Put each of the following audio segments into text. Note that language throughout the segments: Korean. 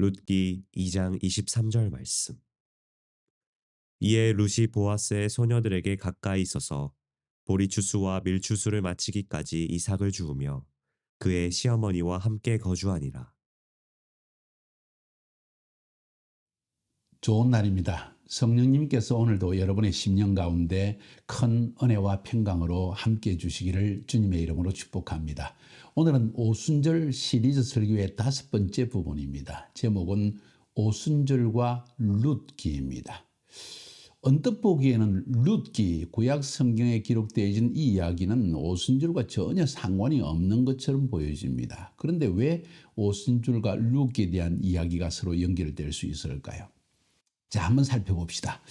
룻기 2장 23절 말씀. 이에 룻이 보아스의 소녀들에게 가까이 있어서 보리추수와 밀추수를 마치기까지 이삭을 주우며 그의 시어머니와 함께 거주하니라. 좋은 날입니다. 성령님께서 오늘도 여러분의 심령 가운데 큰 은혜와 평강으로 함께해 주시기를 주님의 이름으로 축복합니다. 오늘은 오순절 시리즈 설교의 5번째 부분입니다. 제목은 오순절과 룻기입니다. 언뜻 보기에는 룻기, 구약 성경에 기록되어진 이 이야기는 오순절과 전혀 상관이 없는 것처럼 보여집니다. 그런데 왜 오순절과 룻기에 대한 이야기가 서로 연결될 수 있을까요? 자, 한번 살펴봅시다.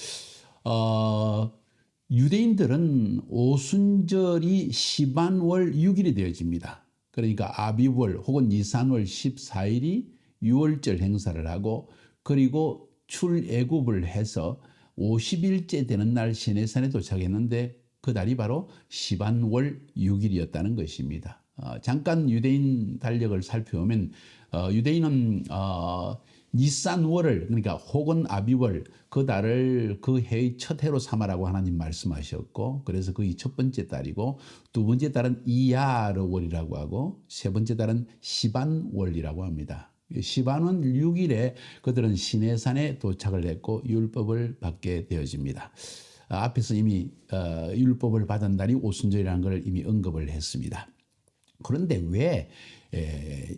유대인들은 오순절이 시반월 6일이 되어집니다. 그러니까 아비월 혹은 니산월 14일이 유월절 행사를 하고, 그리고 출애굽을 해서 50일째 되는 날 시내산에 도착했는데 그 달이 바로 시반월 6일이었다는 것입니다. 잠깐 유대인 달력을 살펴보면 유대인은 니산월을, 그러니까 혹은 아비월, 그 달을 그 해의 첫 해로 삼아라고 하나님 말씀하셨고, 그래서 그의 첫 번째 달이고, 두 번째 달은 이야르월이라고 하고, 세 번째 달은 시반월이라고 합니다. 시반은 6일에 그들은 시내산에 도착을 했고 율법을 받게 되어집니다. 앞에서 이미 율법을 받은 날이 오순절이라는 걸 이미 언급을 했습니다. 그런데 왜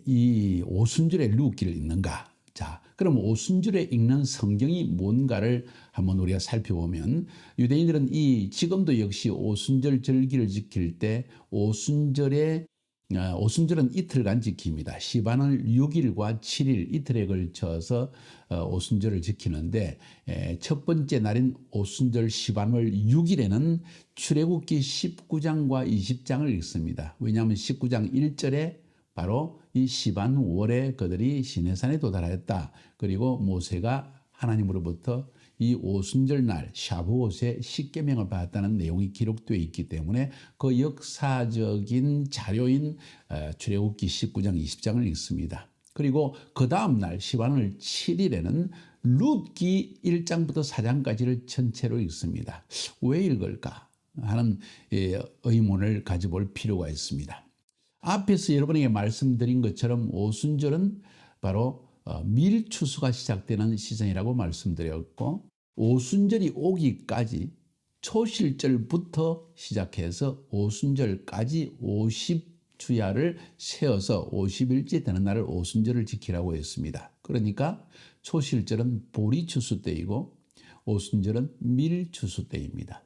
이 오순절에 룻기를 읽는가? 자, 그럼 오순절에 읽는 성경이 뭔가를 한번 우리가 살펴보면, 유대인들은 지금도 역시 오순절 절기를 지킬 때 오순절은 이틀간 지킵니다. 시반을 6일과 7일 이틀에 걸쳐서 오순절을 지키는데, 첫 번째 날인 오순절 시반월 6일에는 출애굽기 19장과 20장을 읽습니다. 왜냐하면 19장 1절에 바로 이 시반월에 그들이 시내산에 도달하였다. 그리고 모세가 하나님으로부터 이 오순절 날 샤브옷에 십계명을 받았다는 내용이 기록되어 있기 때문에 그 역사적인 자료인 출애굽기 19장 20장을 읽습니다. 그리고 그 다음 날 시반월 7일에는 룻기 1장부터 4장까지를 전체로 읽습니다. 왜 읽을까 하는 의문을 가져볼 필요가 있습니다. 앞에서 여러분에게 말씀드린 것처럼 오순절은 바로 밀추수가 시작되는 시즌이라고 말씀드렸고, 오순절이 오기까지 초실절부터 시작해서 오순절까지 50주야를 세어서 50일째 되는 날을 오순절을 지키라고 했습니다. 그러니까 초실절은 보리추수 때이고 오순절은 밀추수 때입니다.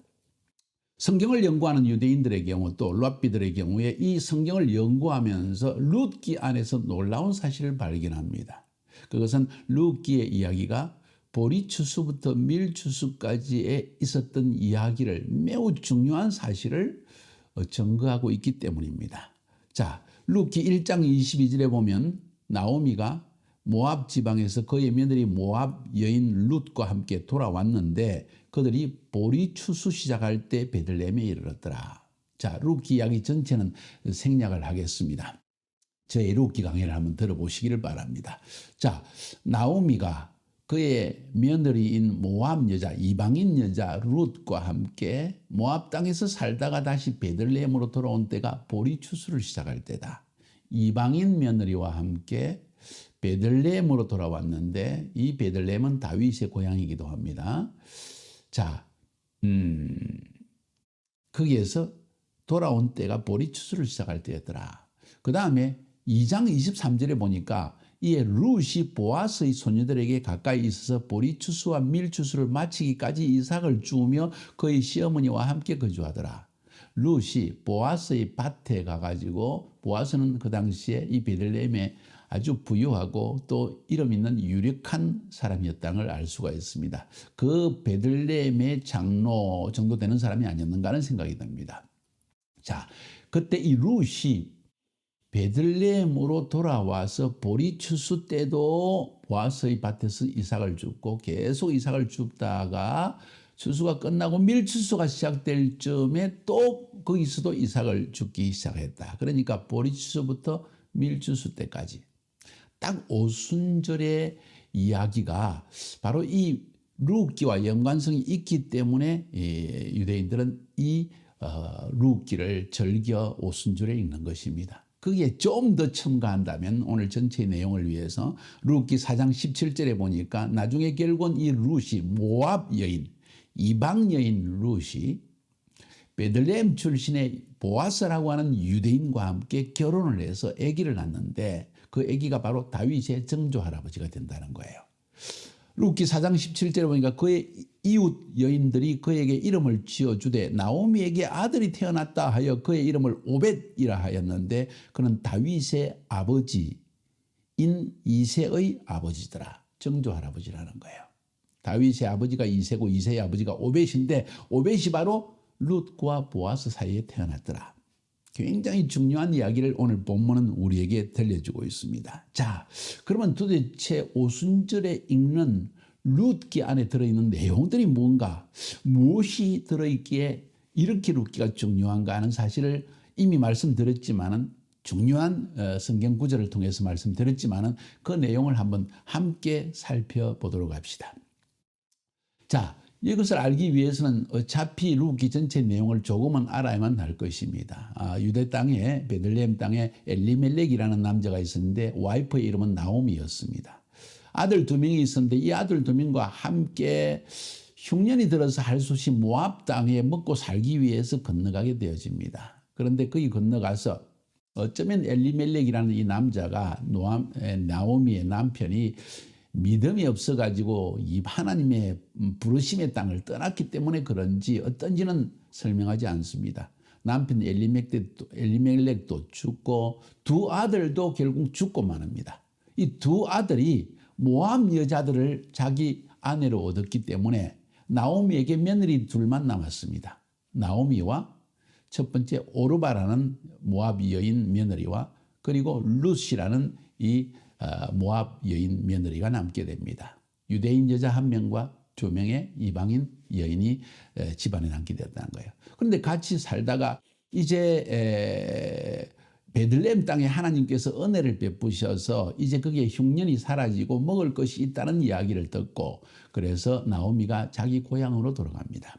성경을 연구하는 유대인들의 경우, 또 랍비들의 경우에 이 성경을 연구하면서 룻기 안에서 놀라운 사실을 발견합니다. 그것은 룻기의 이야기가 보리추수부터 밀추수까지에 있었던 이야기를, 매우 중요한 사실을 증거하고 있기 때문입니다. 자, 룻기 1장 22절에 보면 나오미가 모압 지방에서 그의 며느리 모압 여인 룻과 함께 돌아왔는데 그들이 보리추수 시작할 때 베들레헴에 이르렀더라. 자, 룻기 이야기 전체는 생략을 하겠습니다. 저의 룻기 강의를 한번 들어보시기를 바랍니다. 자, 나오미가 그의 며느리인 모압 여자, 이방인 여자 룻과 함께 모압 땅에서 살다가 다시 베들레헴으로 돌아온 때가 보리추수를 시작할 때다. 이방인 며느리와 함께 베들레헴으로 돌아왔는데, 이 베들레헴은 다윗의 고향이기도 합니다. 자, 거기에서 돌아온 때가 보리추수를 시작할 때였더라. 그 다음에 2장 23절에 보니까 이에 룻이 보아스의 소녀들에게 가까이 있어서 보리추수와 밀추수를 마치기까지 이삭을 주우며 그의 시어머니와 함께 거주하더라. 룻이 보아스의 밭에 가가지고, 보아스는 그 당시에 이 베들레헴에 아주 부유하고 또 이름 있는 유력한 사람이었다는 걸 알 수가 있습니다. 그 베들레헴의 장로 정도 되는 사람이 아니었는가 하는 생각이 듭니다. 자, 그때 이 룻이 베들레헴으로 돌아와서 보리추수 때도 보아스의 밭에서 이삭을 줍고 계속 이삭을 줍다가 추수가 끝나고 밀추수가 시작될 즈음에 또 거기서도 이삭을 줍기 시작했다. 그러니까 보리추수부터 밀추수 때까지 딱 오순절에 이야기가 바로 이 룻기와 연관성이 있기 때문에 유대인들은 이 룻기를 즐겨 오순절에 읽는 것입니다. 거기에 좀 더 첨가한다면 오늘 전체 내용을 위해서 룻기 4장 17절에 보니까 나중에 결국은 이 룻이 모압 여인, 이방 여인 룻이 베들레헴 출신의 보아스라고 하는 유대인과 함께 결혼을 해서 아기를 낳는데 그 아기가 바로 다윗의 정조 할아버지가 된다는 거예요. 룻기 4장 17절에 보니까 그의 이웃 여인들이 그에게 이름을 지어주되 나오미에게 아들이 태어났다 하여 그의 이름을 오벳이라 하였는데 그는 다윗의 아버지인 이새의 아버지더라. 정조 할아버지라는 거예요. 다윗의 아버지가 이새고 이새의 아버지가 오벳인데 오벳이 바로 룻과 보아스 사이에 태어났더라. 굉장히 중요한 이야기를 오늘 본문은 우리에게 들려주고 있습니다. 자, 그러면 도대체 오순절에 읽는 룻기 안에 들어있는 내용들이 뭔가, 무엇이 들어있기에 이렇게 룻기가 중요한가 하는 사실을 이미 말씀드렸지만은 중요한 성경 구절을 통해서 말씀드렸지만은 그 내용을 한번 함께 살펴보도록 합시다. 자, 이것을 알기 위해서는 어차피 룻기 전체 내용을 조금은 알아야만 할 것입니다. 유대 땅에 베들레헴 땅에 엘리멜렉이라는 남자가 있었는데 와이프의 이름은 나오미였습니다. 아들 2명이 있었는데 이 아들 2명과 함께 흉년이 들어서 할 수 없이 모압 땅에 먹고 살기 위해서 건너가게 되어집니다. 그런데 거기 건너가서 어쩌면 엘리멜렉이라는 이 남자가 나오미의 남편이 믿음이 없어가지고 이 하나님의 부르심의 땅을 떠났기 때문에 그런지 어떤지는 설명하지 않습니다. 남편 엘리멜렉도 죽고 두 아들도 결국 죽고 마납니다. 이 두 아들이 모압 여자들을 자기 아내로 얻었기 때문에 나오미에게 며느리 둘만 남았습니다. 나오미와 첫 번째 오르바라는 모압 여인 며느리와 그리고 룻이라는 이 모압 여인 며느리가 남게 됩니다. 유대인 여자 1명과 2명의 이방인 여인이 집안에 남게 되었다는 거예요. 그런데 같이 살다가 이제 베들레헴 땅에 하나님께서 은혜를 베푸셔서 이제 거기에 흉년이 사라지고 먹을 것이 있다는 이야기를 듣고 그래서 나오미가 자기 고향으로 돌아갑니다.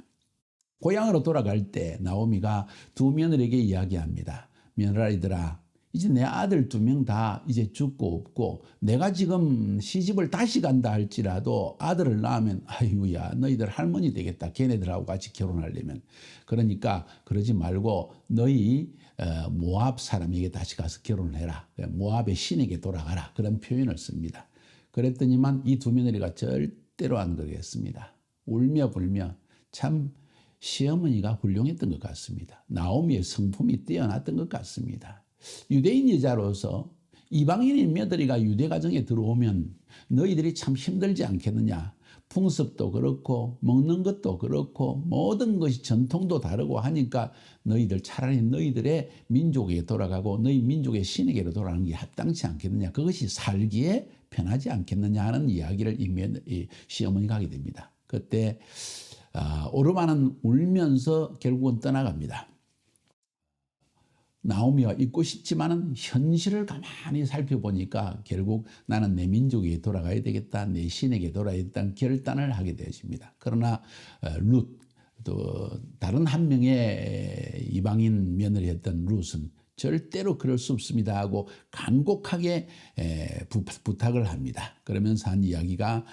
고향으로 돌아갈 때 나오미가 두 며느리에게 이야기합니다. 며느라리들아, 이제 내 아들 2명 다 이제 죽고 없고 내가 지금 시집을 다시 간다 할지라도 아들을 낳으면 아유야 너희들 할머니 되겠다. 걔네들하고 같이 결혼하려면. 그러니까 그러지 말고 너희 모압 사람에게 다시 가서 결혼을 해라. 모압의 신에게 돌아가라. 그런 표현을 씁니다. 그랬더니만 이 두 며느리가 절대로 안 그러겠습니다. 울며 불며 참 시어머니가 훌륭했던 것 같습니다. 나오미의 성품이 뛰어났던 것 같습니다. 유대인 여자로서 이방인인 며느리가 유대 가정에 들어오면 너희들이 참 힘들지 않겠느냐. 풍습도 그렇고 먹는 것도 그렇고 모든 것이 전통도 다르고 하니까 너희들 차라리 너희들의 민족에게 돌아가고 너희 민족의 신에게로 돌아가는 게 합당치 않겠느냐. 그것이 살기에 편하지 않겠느냐 하는 이야기를 이 시어머니가 하게 됩니다. 그때 오르마는 울면서 결국은 떠나갑니다. 나오미와 있고 싶지만은 현실을 가만히 살펴보니까 결국 나는 내 민족에 돌아가야 되겠다, 내 신에게 돌아야 되겠다는 결단을 하게 되어집니다. 그러나 룻, 또 다른 한 명의 이방인 며느리였던 룻은 절대로 그럴 수 없습니다 하고 간곡하게 부탁을 합니다. 그러면서 한 이야기가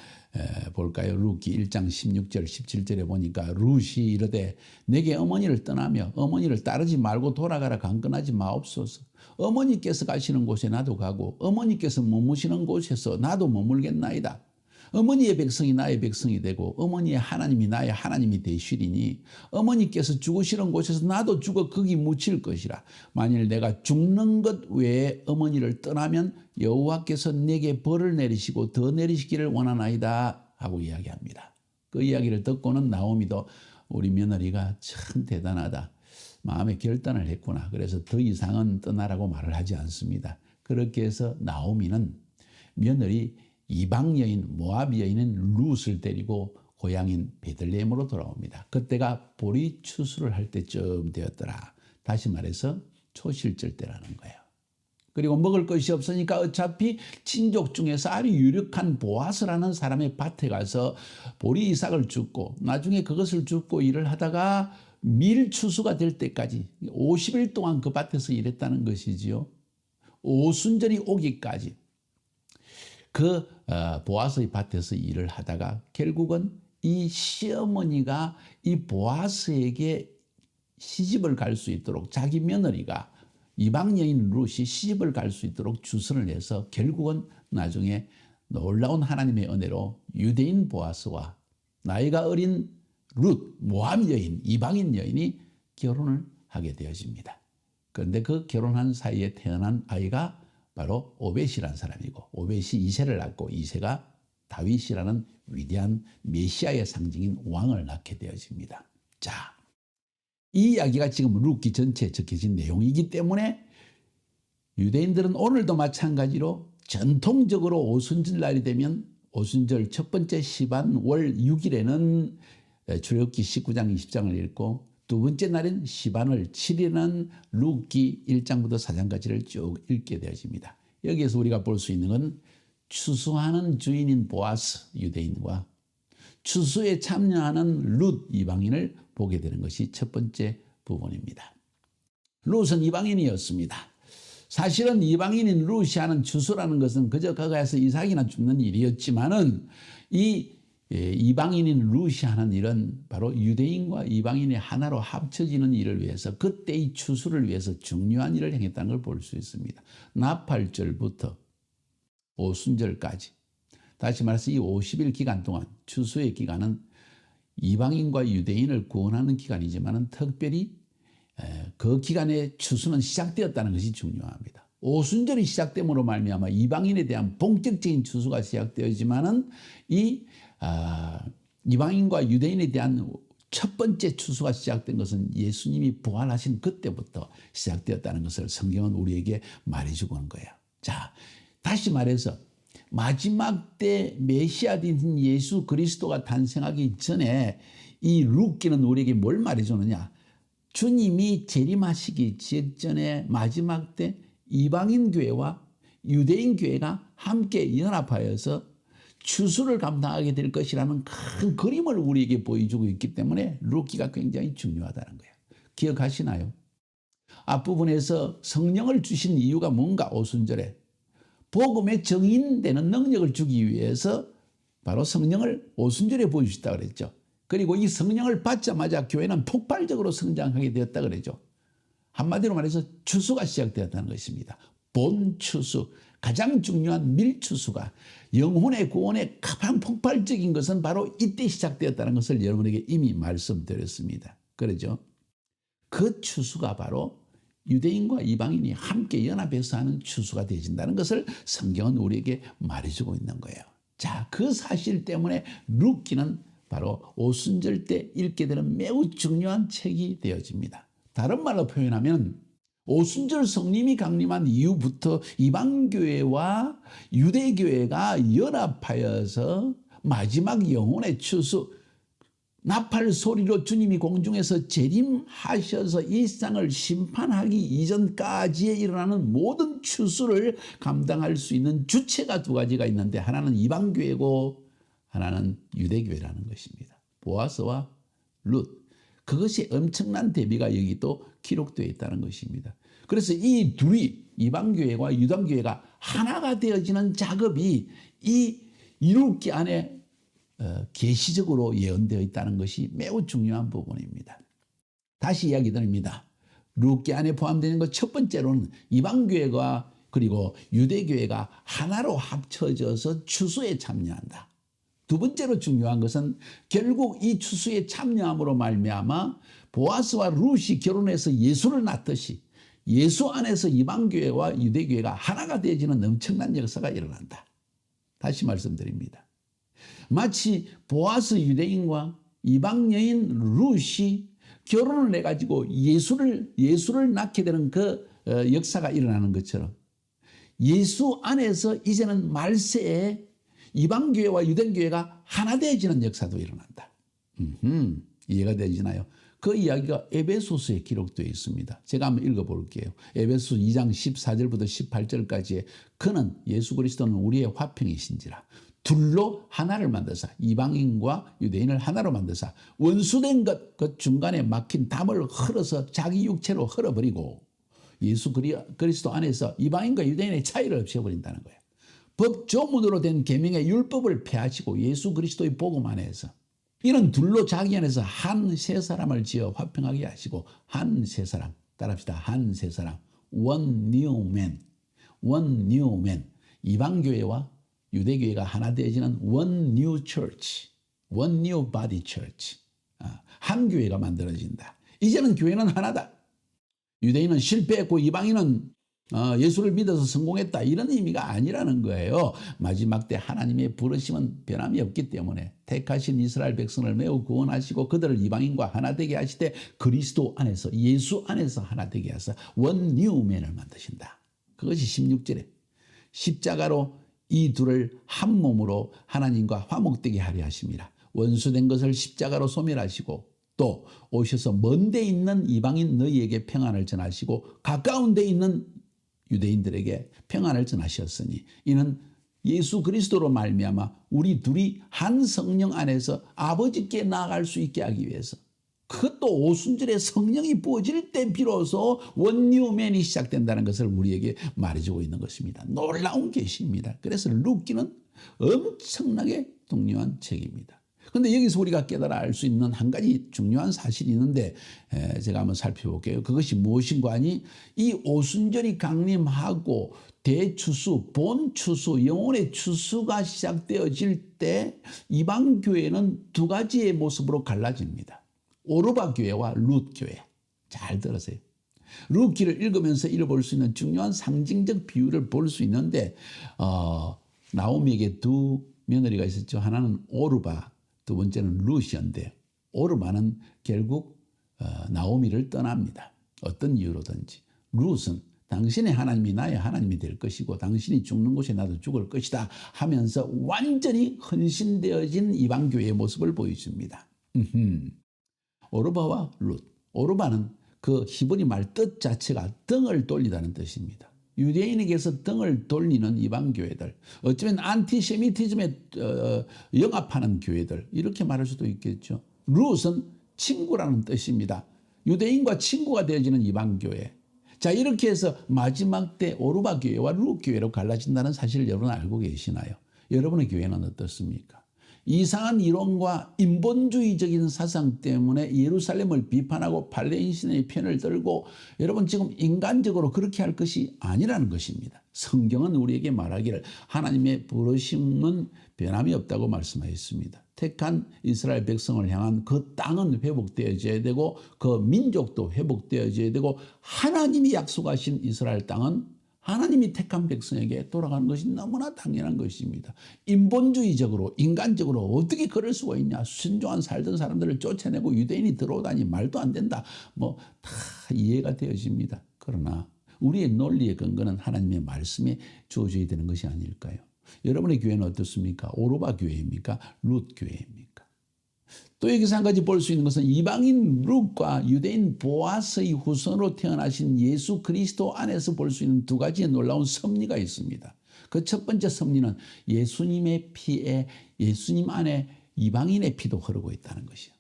볼까요? 룻기 1장 16절 17절에 보니까 룻이 이르되 내게 어머니를 떠나며 어머니를 따르지 말고 돌아가라 강건하지 마옵소서. 어머니께서 가시는 곳에 나도 가고 어머니께서 머무시는 곳에서 나도 머물겠나이다. 어머니의 백성이 나의 백성이 되고 어머니의 하나님이 나의 하나님이 되시리니 어머니께서 죽으시는 곳에서 나도 죽어 거기 묻힐 것이라. 만일 내가 죽는 것 외에 어머니를 떠나면 여호와께서 내게 벌을 내리시고 더 내리시기를 원하나이다 하고 이야기합니다. 그 이야기를 듣고는 나오미도 우리 며느리가 참 대단하다. 마음의 결단을 했구나. 그래서 더 이상은 떠나라고 말을 하지 않습니다. 그렇게 해서 나오미는 며느리 이방 여인 모압 여인은 룻을 데리고 고향인 베들레헴으로 돌아옵니다. 그때가 보리 추수를 할 때쯤 되었더라. 다시 말해서 초실절 때라는 거예요. 그리고 먹을 것이 없으니까 어차피 친족 중에서 아주 유력한 보아스라는 사람의 밭에 가서 보리 이삭을 줍고 나중에 그것을 줍고 일을 하다가 밀추수가 될 때까지 50일 동안 그 밭에서 일했다는 것이지요. 오순절이 오기까지 그 보아스의 밭에서 일을 하다가 결국은 이 시어머니가 이 보아스에게 시집을 갈 수 있도록 자기 며느리가 이방 여인 룻이 시집을 갈 수 있도록 주선을 해서 결국은 나중에 놀라운 하나님의 은혜로 유대인 보아스와 나이가 어린 룻 모함 여인 이방인 여인이 결혼을 하게 되어집니다. 그런데 그 결혼한 사이에 태어난 아이가 바로 오벳이라는 사람이고 오벳이 이새를 낳고 이새가 다윗이라는 위대한 메시아의 상징인 왕을 낳게 되어집니다. 자, 이 이야기가 지금 룻기 전체에 적혀진 내용이기 때문에 유대인들은 오늘도 마찬가지로 전통적으로 오순절 날이 되면 오순절 첫 번째 시반 월 6일에는 출애굽기 19장 20장을 읽고 두 번째 날인 시반월 7일은 룻기 1장부터 4장까지를 쭉 읽게 되어집니다. 여기에서 우리가 볼 수 있는 건 추수하는 주인인 보아스 유대인과 추수에 참여하는 룻 이방인을 보게 되는 것이 첫 번째 부분입니다. 룻은 이방인이었습니다. 사실은 이방인인 룻이 하는 추수라는 것은 그저 거기에서 이삭이나 줍는 일이었지만은 이 이방인인 룻이 하는 일은 바로 유대인과 이방인이 하나로 합쳐지는 일을 위해서 그때의 추수를 위해서 중요한 일을 행했다는 걸 볼 수 있습니다. 나팔절부터 오순절까지 다시 말해서 이 50일 기간 동안 추수의 기간은 이방인과 유대인을 구원하는 기간이지만 특별히 그 기간에 추수는 시작되었다는 것이 중요합니다. 오순절이 시작됨으로 말미암아 이방인에 대한 본격적인 추수가 시작되었지만은 이방인과 유대인에 대한 첫 번째 추수가 시작된 것은 예수님이 부활하신 그때부터 시작되었다는 것을 성경은 우리에게 말해주고 있는 거예요. 자, 다시 말해서 마지막 때 메시아인 예수 그리스도가 탄생하기 전에 이 룻기는 우리에게 뭘 말해주느냐? 주님이 재림하시기 직전에 마지막 때 이방인 교회와 유대인 교회가 함께 연합하여서 추수를 감당하게 될 것이라는 큰 그림을 우리에게 보여주고 있기 때문에 룻기가 굉장히 중요하다는 거예요. 기억하시나요? 앞부분에서 성령을 주신 이유가 뭔가 오순절에 복음의 증인되는 능력을 주기 위해서 바로 성령을 오순절에 보여주셨다고 그랬죠. 그리고 이 성령을 받자마자 교회는 폭발적으로 성장하게 되었다 그랬죠. 한마디로 말해서 추수가 시작되었다는 것입니다. 본 추수, 가장 중요한 밀추수가 영혼의 구원의 가장 폭발적인 것은 바로 이때 시작되었다는 것을 여러분에게 이미 말씀드렸습니다. 그렇죠? 그 추수가 바로 유대인과 이방인이 함께 연합해서 하는 추수가 되어진다는 것을 성경은 우리에게 말해주고 있는 거예요. 자, 그 사실 때문에 룻기는 바로 오순절 때 읽게 되는 매우 중요한 책이 되어집니다. 다른 말로 표현하면 오순절 성림이 강림한 이후부터 이방교회와 유대교회가 연합하여서 마지막 영혼의 추수, 나팔 소리로 주님이 공중에서 재림하셔서 이 세상을 심판하기 이전까지에 일어나는 모든 추수를 감당할 수 있는 주체가 두 가지가 있는데 하나는 이방교회고 하나는 유대교회라는 것입니다. 보아스와 룻. 그것이 엄청난 대비가 여기 또 기록되어 있다는 것입니다. 그래서 이 둘이 이방교회와 유대교회가 하나가 되어지는 작업이 이 룻기 안에 계시적으로 예언되어 있다는 것이 매우 중요한 부분입니다. 다시 이야기 드립니다. 룻기 안에 포함되는 것 첫 번째로는 이방교회가 그리고 유대교회가 하나로 합쳐져서 추수에 참여한다. 두 번째로 중요한 것은 결국 이 추수에 참여함으로 말미암아 보아스와 룻이 결혼해서 예수를 낳듯이 예수 안에서 이방교회와 유대교회가 하나가 되어지는 엄청난 역사가 일어난다. 다시 말씀드립니다. 마치 보아스 유대인과 이방 여인 룻이 결혼을 해가지고 예수를 낳게 되는 그 역사가 일어나는 것처럼 예수 안에서 이제는 말세에 이방교회와 유대교회가 하나 되어지는 역사도 일어난다. 이해가 되시나요? 그 이야기가 에베소서에 기록되어 있습니다. 제가 한번 읽어볼게요. 에베소 2장 14절부터 18절까지의 그는 예수 그리스도는 우리의 화평이신지라 둘로 하나를 만드사 이방인과 유대인을 하나로 만드사 원수된 것 그 중간에 막힌 담을 흘어서 자기 육체로 흘어버리고 예수 그리스도 안에서 이방인과 유대인의 차이를 없애버린다는 거예요. 법 조문으로 된 계명의 율법을 폐하시고 예수 그리스도의 복음 안에서 이런 둘로 자기 안에서 한 세 사람을 지어 화평하게 하시고 한 세 사람 따라합시다. 한 세 사람 one new man one new man 이방교회와 유대교회가 하나 되어지는 one new church one new body church 한 교회가 만들어진다. 이제는 교회는 하나다. 유대인은 실패했고 이방인은 예수를 믿어서 성공했다 이런 의미가 아니라는 거예요. 마지막 때 하나님의 부르심은 변함이 없기 때문에 택하신 이스라엘 백성을 매우 구원하시고 그들을 이방인과 하나 되게 하시되 그리스도 안에서 예수 안에서 하나 되게 하사 원 뉴맨을 만드신다. 그것이 16절에 십자가로 이 둘을 한 몸으로 하나님과 화목되게 하려 하십니다. 원수된 것을 십자가로 소멸하시고 또 오셔서 먼 데 있는 이방인 너희에게 평안을 전하시고 가까운 데 있는 유대인들에게 평안을 전하셨으니 이는 예수 그리스도로 말미암아 우리 둘이 한 성령 안에서 아버지께 나아갈 수 있게 하기 위해서 그것도 오순절에 성령이 부어질 때 비로소 원뉴맨이 시작된다는 것을 우리에게 말해주고 있는 것입니다. 놀라운 계시입니다. 그래서 룻기는 엄청나게 중요한 책입니다. 그런데 여기서 우리가 깨달아 알 수 있는 한 가지 중요한 사실이 있는데 제가 한번 살펴볼게요. 그것이 무엇인가 하니 이 오순절이 강림하고 대추수, 본추수, 영혼의 추수가 시작되어질 때 이방교회는 두 가지의 모습으로 갈라집니다. 오르바 교회와 룻 교회. 잘 들으세요. 룻기를 읽으면서 읽어볼 수 있는 중요한 상징적 비유를 볼 수 있는데 나오미에게 두 며느리가 있었죠. 하나는 오르바, 두 번째는 룻이었는데 오르바는 결국 나오미를 떠납니다. 어떤 이유로든지. 룻은 당신의 하나님이 나의 하나님이 될 것이고 당신이 죽는 곳에 나도 죽을 것이다 하면서 완전히 헌신되어진 이방교회의 모습을 보여줍니다. 오르바와 룻. 오르바는 그 히브리 말 뜻 자체가 등을 돌리다는 뜻입니다. 유대인에게서 등을 돌리는 이방교회들, 어쩌면 안티세미티즘에 영합하는 교회들 이렇게 말할 수도 있겠죠. 룻은 친구라는 뜻입니다. 유대인과 친구가 되어지는 이방교회. 자, 이렇게 해서 마지막 때 오르바 교회와 룻 교회로 갈라진다는 사실을 여러분 알고 계시나요? 여러분의 교회는 어떻습니까? 이상한 이론과 인본주의적인 사상 때문에 예루살렘을 비판하고 팔레스타인의 편을 들고 여러분 지금 인간적으로 그렇게 할 것이 아니라는 것입니다. 성경은 우리에게 말하기를 하나님의 부르심은 변함이 없다고 말씀하였습니다. 택한 이스라엘 백성을 향한 그 땅은 회복되어져야 되고 그 민족도 회복되어져야 되고 하나님이 약속하신 이스라엘 땅은 하나님이 택한 백성에게 돌아가는 것이 너무나 당연한 것입니다. 인본주의적으로 인간적으로 어떻게 그럴 수가 있냐. 순종한 살던 사람들을 쫓아내고 유대인이 들어오다니 말도 안 된다. 뭐 다 이해가 되어집니다. 그러나 우리의 논리의 근거는 하나님의 말씀에 주어져야 되는 것이 아닐까요? 여러분의 교회는 어떻습니까? 오르바 교회입니까? 룻 교회입니까? 또 여기서 한 가지 볼 수 있는 것은 이방인 룻과 유대인 보아스의 후손으로 태어나신 예수 그리스도 안에서 볼 수 있는 두 가지의 놀라운 섭리가 있습니다. 그 첫 번째 섭리는 예수님의 피에 예수님 안에 이방인의 피도 흐르고 있다는 것이요.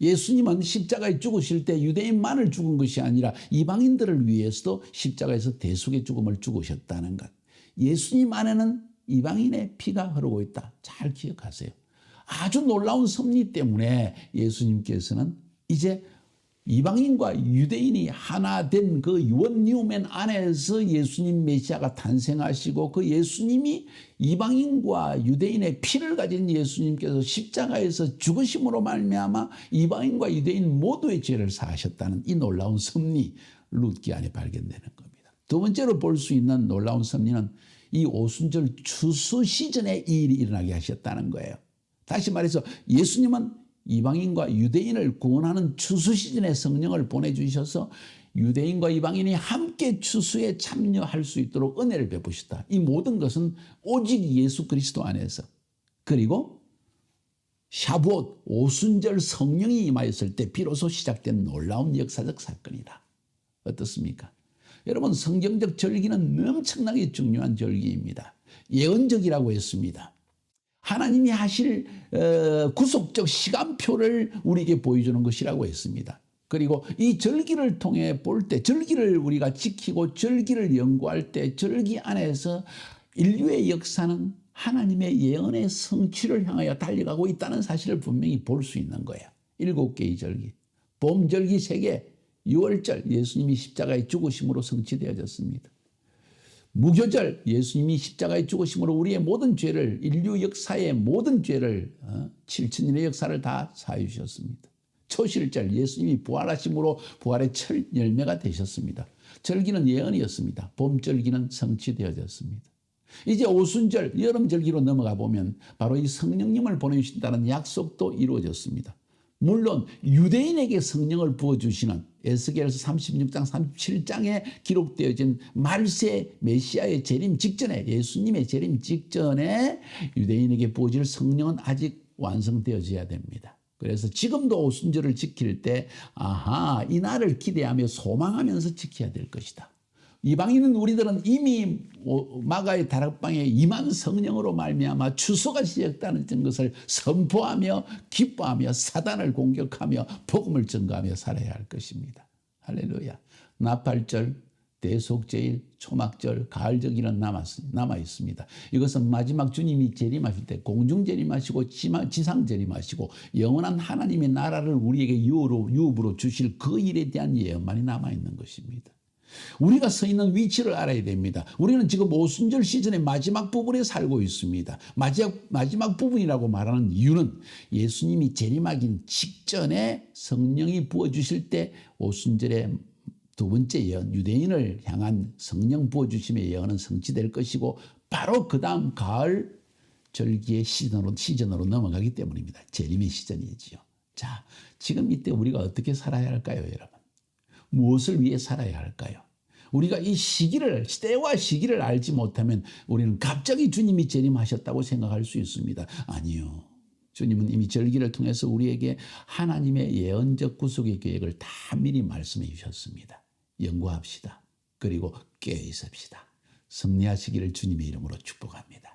예수님은 십자가에 죽으실 때 유대인만을 죽은 것이 아니라 이방인들을 위해서도 십자가에서 대속의 죽음을 죽으셨다는 것. 예수님 안에는 이방인의 피가 흐르고 있다. 잘 기억하세요. 아주 놀라운 섭리 때문에 예수님께서는 이제 이방인과 유대인이 하나 된 그 원뉴맨 안에서 예수님 메시아가 탄생하시고 그 예수님이 이방인과 유대인의 피를 가진 예수님께서 십자가에서 죽으심으로 말미암아 이방인과 유대인 모두의 죄를 사하셨다는 이 놀라운 섭리 룻기 안에 발견되는 겁니다. 두 번째로 볼 수 있는 놀라운 섭리는 이 오순절 추수 시즌에 이 일이 일어나게 하셨다는 거예요. 다시 말해서 예수님은 이방인과 유대인을 구원하는 추수 시즌에 성령을 보내주셔서 유대인과 이방인이 함께 추수에 참여할 수 있도록 은혜를 베푸셨다. 이 모든 것은 오직 예수 그리스도 안에서 그리고 샤부옷 오순절 성령이 임하였을 때 비로소 시작된 놀라운 역사적 사건이다. 어떻습니까? 여러분, 성경적 절기는 엄청나게 중요한 절기입니다. 예언적이라고 했습니다. 하나님이 하실 구속적 시간표를 우리에게 보여주는 것이라고 했습니다. 그리고 이 절기를 통해 볼 때, 절기를 우리가 지키고 절기를 연구할 때 절기 안에서 인류의 역사는 하나님의 예언의 성취를 향하여 달려가고 있다는 사실을 분명히 볼 수 있는 거예요. 7개의 절기, 봄절기 3개, 6월절 예수님이 십자가에 죽으심으로 성취되어졌습니다. 무교절 예수님이 십자가에 죽으심으로 우리의 모든 죄를, 인류 역사의 모든 죄를 7,000년의 역사를 다 사해 주셨습니다. 초실절 예수님이 부활하심으로 부활의 첫 열매가 되셨습니다. 절기는 예언이었습니다. 봄절기는 성취되어졌습니다. 이제 오순절 여름절기로 넘어가 보면 바로 이 성령님을 보내주신다는 약속도 이루어졌습니다. 물론 유대인에게 성령을 부어주시는 에스겔서 36장 37장에 기록되어진 말세 메시아의 재림 직전에, 예수님의 재림 직전에 유대인에게 부어질 성령은 아직 완성되어져야 됩니다. 그래서 지금도 오순절을 지킬 때 이 날을 기대하며 소망하면서 지켜야 될 것이다. 이방인은 우리들은 이미 마가의 다락방에 임한 성령으로 말미암아 추수가 시작되는 것을 선포하며 기뻐하며 사단을 공격하며 복음을 전가하며 살아야 할 것입니다. 할렐루야. 나팔절, 대속제일, 초막절, 가을절기는 남아 있습니다. 이것은 마지막 주님이 재림하실 때 공중재림하시고 지상재림하시고 영원한 하나님의 나라를 우리에게 유업으로 주실 그 일에 대한 예언만이 남아 있는 것입니다. 우리가 서 있는 위치를 알아야 됩니다. 우리는 지금 오순절 시즌의 마지막 부분에 살고 있습니다. 마지막 부분이라고 말하는 이유는 예수님이 재림하기 직전에 성령이 부어주실 때 오순절의 두 번째 예언, 유대인을 향한 성령 부어주심의 예언은 성취될 것이고 바로 그 다음 가을 절기의 시즌으로 넘어가기 때문입니다. 재림의 시즌이지요. 자, 지금 이때 우리가 어떻게 살아야 할까요, 여러분? 무엇을 위해 살아야 할까요? 우리가 이 때와 시기를 알지 못하면 우리는 갑자기 주님이 재림하셨다고 생각할 수 있습니다. 아니요. 주님은 이미 절기를 통해서 우리에게 하나님의 예언적 구속의 계획을 다 미리 말씀해 주셨습니다. 연구합시다. 그리고 깨어 있읍시다. 승리하시기를 주님의 이름으로 축복합니다.